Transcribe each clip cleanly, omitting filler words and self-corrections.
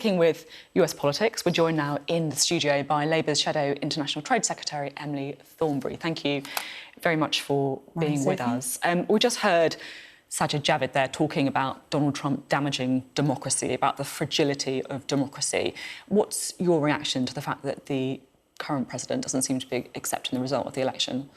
sticking with US politics, we're joined now in the studio by Labour's Shadow International Trade Secretary, Emily Thornberry. Thank you very much for being with us. We just heard Sajid Javid there talking about Donald Trump damaging democracy, about the fragility of democracy. What's your reaction to the fact that the current president doesn't seem to be accepting the result of the election?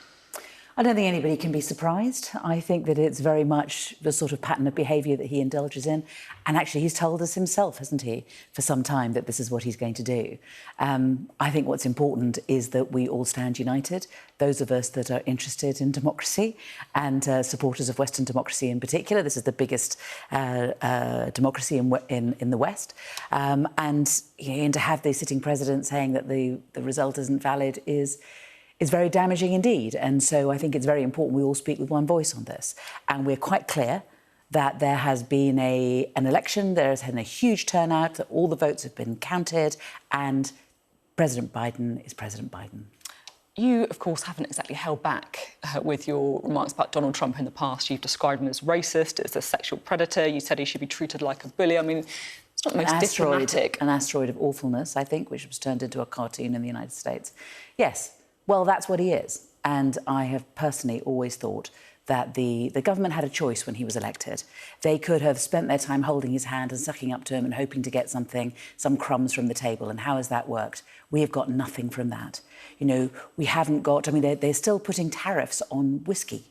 I don't think anybody can be surprised. I think that it's very much the sort of pattern of behaviour that he indulges in. And actually, he's told us himself, hasn't he, for some time that this is what he's going to do. I think what's important is that we all stand united, those of us that are interested in democracy and supporters of Western democracy in particular. This is the biggest democracy in the West. And to have the sitting president saying that the result isn't valid is very damaging indeed. And so I think it's very important we all speak with one voice on this. And we're quite clear that there has been an election, there has been a huge turnout, that all the votes have been counted, and President Biden is President Biden. You, of course, haven't exactly held back with your remarks about Donald Trump in the past. You've described him as racist, as a sexual predator. You said he should be treated like a bully. I mean, it's not the most diplomatic. An asteroid of awfulness, I think, which was turned into a cartoon in the United States. Yes. Well, that's what he is. And I have personally always thought that the government had a choice when he was elected. They could have spent their time holding his hand and sucking up to him and hoping to get some crumbs from the table. And how has that worked? We have got nothing from that. We haven't got, they're still putting tariffs on whiskey,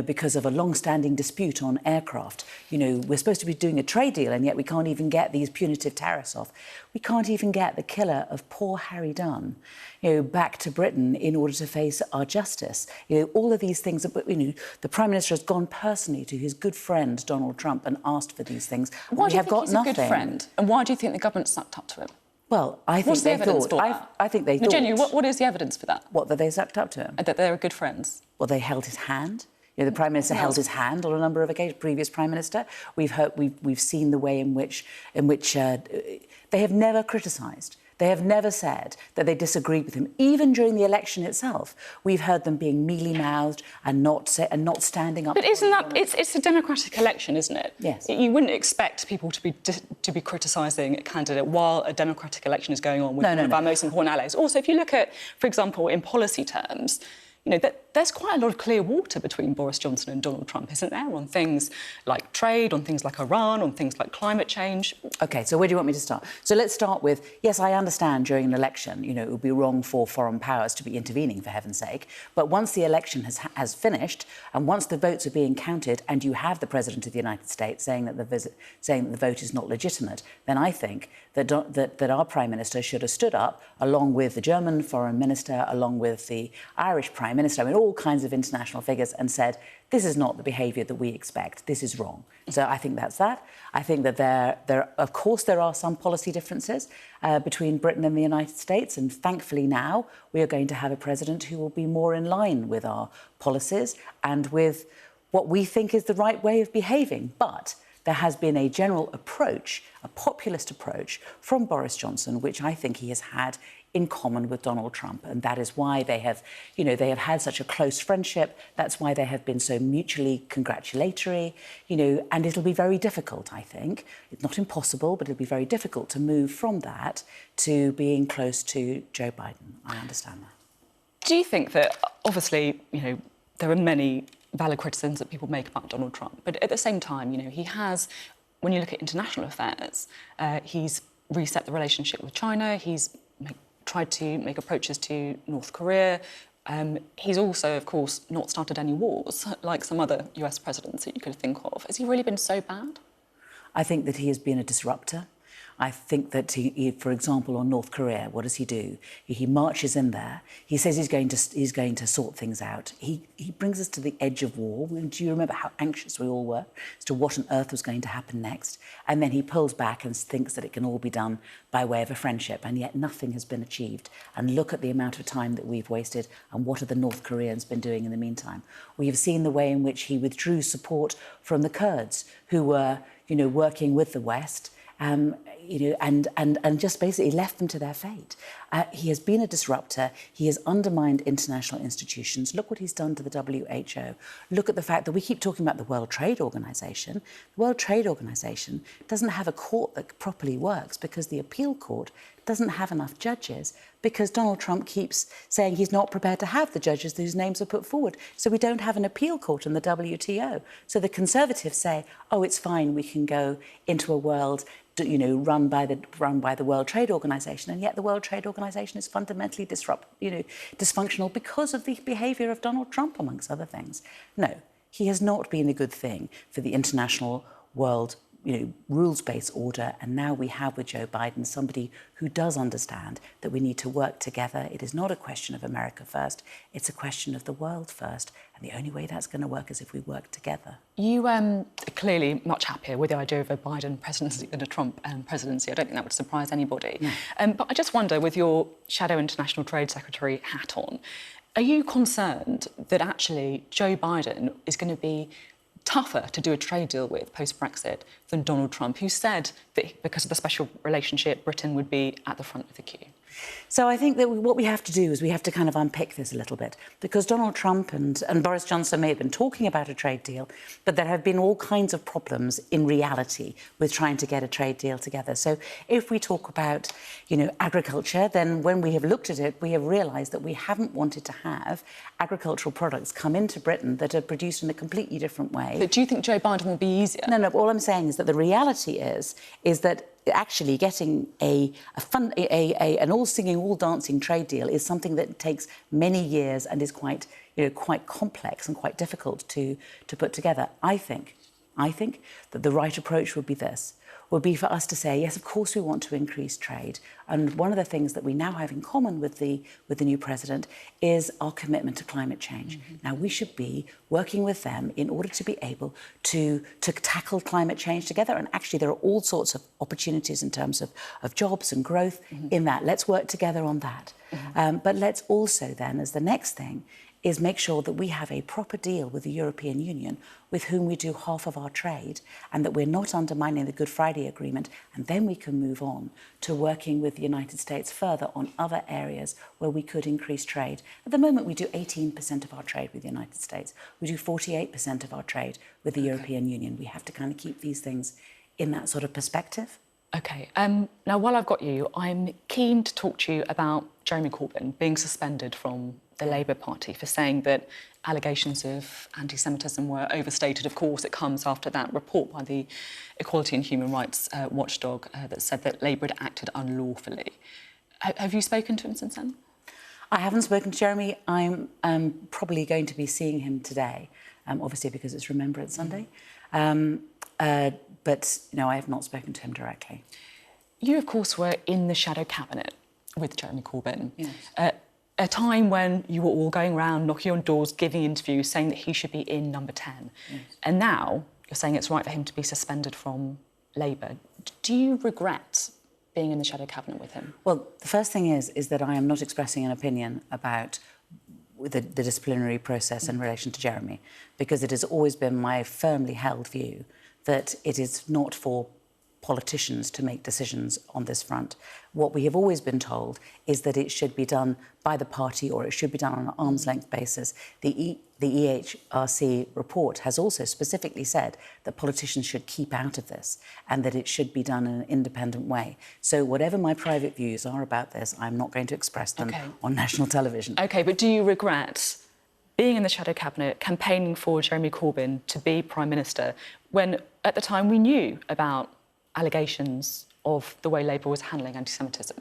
because of a long-standing dispute on aircraft. We're supposed to be doing a trade deal, and yet we can't even get these punitive tariffs off. We can't even get the killer of poor Harry Dunn, back to Britain in order to face our justice. All of these things, the Prime Minister has gone personally to his good friend, Donald Trump, and asked for these things. Why do you think he's a good friend? And why do you think the government sucked up to him? Well, I think they thought... I think they thought... Genuinely, what is the evidence for that? What, that they sucked up to him? And that they were good friends? Well, they held his hand. The Prime Minister held his hand on a number of occasions, previous Prime Minister. We've seen the way in which they have never criticised. They have never said that they disagreed with him. Even during the election itself, we've heard them being mealy-mouthed and not standing up. But isn't that it's a democratic election, isn't it? Yes. You wouldn't expect people to be criticising a candidate while a democratic election is going on with one of our most important allies. Also, if you look at, for example, in policy terms, there's quite a lot of clear water between Boris Johnson and Donald Trump, isn't there, on things like trade, on things like Iran, on things like climate change? OK, so where do you want me to start? So let's start with, yes, I understand during an election, it would be wrong for foreign powers to be intervening, for heaven's sake. But once the election has finished, and once the votes are being counted, and you have the President of the United States saying that the vote is not legitimate, then I think that our Prime Minister should have stood up, along with the German Foreign Minister, along with the Irish Prime Minister, all kinds of international figures, and said, this is not the behaviour that we expect, this is wrong. So I think that's that. I think that of course, there are some policy differences between Britain and the United States, and thankfully now we are going to have a president who will be more in line with our policies and with what we think is the right way of behaving. But there has been a general approach, a populist approach from Boris Johnson, which I think he has had in common with Donald Trump. And that is why they have had such a close friendship. That's why they have been so mutually congratulatory, and it'll be very difficult, I think. It's not impossible, but it'll be very difficult to move from that to being close to Joe Biden. I understand that. Do you think that, obviously, there are many valid criticisms that people make about Donald Trump, but at the same time, he has, when you look at international affairs, he's reset the relationship with China, he's tried to make approaches to North Korea. He's also, of course, not started any wars, like some other US presidents that you could think of. Has he really been so bad? I think that he has been a disruptor. I think that he, for example, on North Korea, what does he do? He marches in there. He says he's going to sort things out. He brings us to the edge of war. Do you remember how anxious we all were as to what on earth was going to happen next? And then he pulls back and thinks that it can all be done by way of a friendship, and yet nothing has been achieved. And look at the amount of time that we've wasted, and what have the North Koreans been doing in the meantime? We have seen the way in which he withdrew support from the Kurds, who were, working with the West. and just basically left them to their fate. He has been a disruptor. He has undermined international institutions. Look what he's done to the WHO. Look at the fact that we keep talking about the World Trade Organization. The World Trade Organization doesn't have a court that properly works because the appeal court doesn't have enough judges, because Donald Trump keeps saying he's not prepared to have the judges whose names are put forward. So we don't have an appeal court in the WTO. So the Conservatives say, oh, it's fine, we can go into a world run by the World Trade Organization, and yet the World Trade Organization is fundamentally dysfunctional because of the behaviour of Donald Trump, amongst other things. No, he has not been a good thing for the international world rules-based order, and now we have with Joe Biden somebody who does understand that we need to work together. It is not a question of America first, it's a question of the world first, and the only way that's going to work is if we work together. You are clearly much happier with the idea of a Biden presidency than a Trump presidency. I don't think that would surprise anybody. No. But I just wonder, with your shadow international trade secretary hat on, are you concerned that actually Joe Biden is going to be tougher to do a trade deal with post-Brexit than Donald Trump, who said that because of the special relationship, Britain would be at the front of the queue? So I think that what we have to do is we have to kind of unpick this a little bit, because Donald Trump and Boris Johnson may have been talking about a trade deal, but there have been all kinds of problems in reality with trying to get a trade deal together. So if we talk about, agriculture, then when we have looked at it, we have realised that we haven't wanted to have agricultural products come into Britain that are produced in a completely different way. But do you think Joe Biden will be easier? No, all I'm saying is that the reality is that actually getting an all-singing, all-dancing trade deal is something that takes many years and is quite complex and quite difficult to put together. I think that the right approach would be for us to say, yes, of course we want to increase trade. And one of the things that we now have in common with the new president is our commitment to climate change. Mm-hmm. Now, we should be working with them in order to be able to tackle climate change together. And actually, there are all sorts of opportunities in terms of jobs and growth in that. Let's work together on that. Mm-hmm. But let's also then, as the next thing, is make sure that we have a proper deal with the European Union, with whom we do half of our trade, and that we're not undermining the Good Friday Agreement, and then we can move on to working with the United States further on other areas where we could increase trade. At the moment, we do 18% of our trade with the United States. We do 48% of our trade with the European Union. We have to kind of keep these things in that sort of perspective. OK. Now, while I've got you, I'm keen to talk to you about Jeremy Corbyn being suspended from the Labour Party for saying that allegations of anti-Semitism were overstated. Of course, it comes after that report by the Equality and Human Rights watchdog that said that Labour had acted unlawfully. Have you spoken to him since then? I haven't spoken to Jeremy. I'm probably going to be seeing him today, obviously because it's Remembrance Sunday. But, no, I have not spoken to him directly. You, of course, were in the shadow cabinet with Jeremy Corbyn. Yes. A time when you were all going around, knocking on doors, giving interviews, saying that he should be in number 10. Yes. And now you're saying it's right for him to be suspended from Labour. Do you regret being in the shadow cabinet with him? Well, the first thing is that I am not expressing an opinion about the disciplinary process in relation to Jeremy, because it has always been my firmly held view that it is not for politicians to make decisions on this front. What we have always been told is that it should be done by the party, or it should be done on an arm's length basis. The EHRC report has also specifically said that politicians should keep out of this and that it should be done in an independent way. So whatever my private views are about this, I'm not going to express them on national television. OK, but do you regret being in the shadow cabinet, campaigning for Jeremy Corbyn to be Prime Minister, when at the time we knew about allegations of the way Labour was handling anti-Semitism?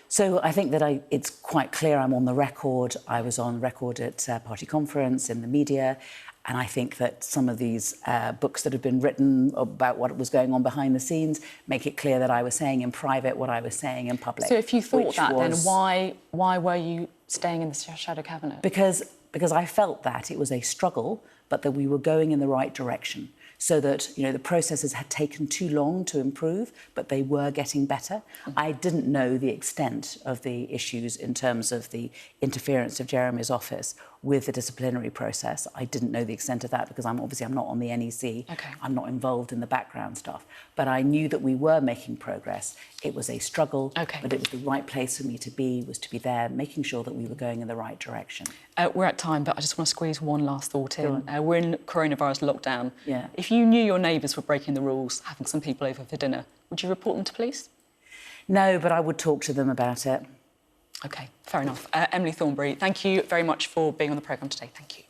So I think that it's quite clear I'm on the record. I was on record at party conference, in the media, and I think that some of these books that have been written about what was going on behind the scenes make it clear that I was saying in private what I was saying in public. So if you thought that, then why were you staying in the shadow cabinet? Because I felt that it was a struggle, but that we were going in the right direction. So that, the processes had taken too long to improve, but they were getting better. I didn't know the extent of the issues in terms of the interference of Jeremy's office with the disciplinary process. I didn't know the extent of that because I'm not on the NEC. Okay. I'm not involved in the background stuff. But I knew that we were making progress. It was a struggle, but it was the right place for me to be, was to be there, making sure that we were going in the right direction. We're at time, but I just want to squeeze one last thought in. We're in coronavirus lockdown. Yeah. If you knew your neighbours were breaking the rules, having some people over for dinner, would you report them to police? No, but I would talk to them about it. OK, fair enough. Emily Thornberry, thank you very much for being on the programme today. Thank you.